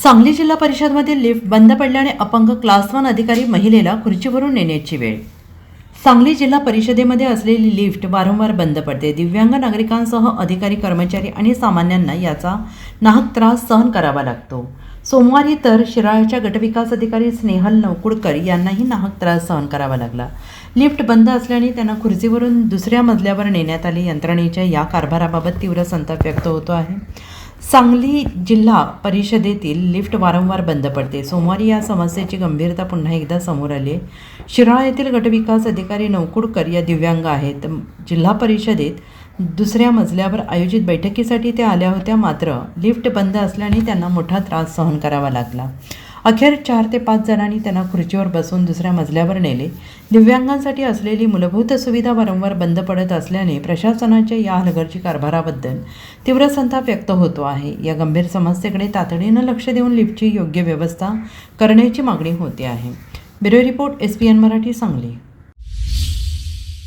सांगली जिल्हा परिषदमधील लिफ्ट बंद पडल्याने अपंग क्लास 1 अधिकारी महिलेला खुर्चीवरून नेण्याची वेळ। सांगली जिल्हा परिषदेमध्ये असलेली लिफ्ट वारंवार बंद पडते। दिव्यांग नागरिकांसह अधिकारी, कर्मचारी आणि सामान्यांना याचा नाहक त्रास सहन करावा लागतो। सोमवारी तर शिराळ्याच्या गटविकास अधिकारी स्नेहल नवकुडकर यांनाही नाहक त्रास सहन करावा लागला। लिफ्ट बंद असल्याने त्यांना खुर्चीवरून दुसऱ्या मजल्यावर नेण्यात आले। यंत्रणेच्या या कारभाराबाबत तीव्र संताप व्यक्त होतो आहे। सांगली जिल्हा परिषदेतील लिफ्ट वारंवार बंद पडते। सोमवारी या समस्येची गंभीरता पुन्हा एकदा समोर आली आहे। शिराळा येथील गटविकास अधिकारी नवकुडकर या दिव्यांग आहेत। जिल्हा परिषदेत दुसऱ्या मजल्यावर आयोजित बैठकीसाठी ते आल्या होत्या, मात्र लिफ्ट बंद असल्याने त्यांना मोठा त्रास सहन करावा लागला। अखेर 4 ते 5 जणांनी त्यांना खुर्चीवर बसवून दुसऱ्या मजल्यावर नेले। दिव्यांगांसाठी असलेली मूलभूत सुविधा वारंवार बंद पडत असल्याने प्रशासनाच्या या हलगर्जी कारभाराबद्दल तीव्र संताप व्यक्त होतो आहे। या गंभीर समस्येकडे तातडीनं लक्ष देऊन लिफ्टची योग्य व्यवस्था करण्याची मागणी होते आहे। Bureau report, SPN Marathi, Sangli.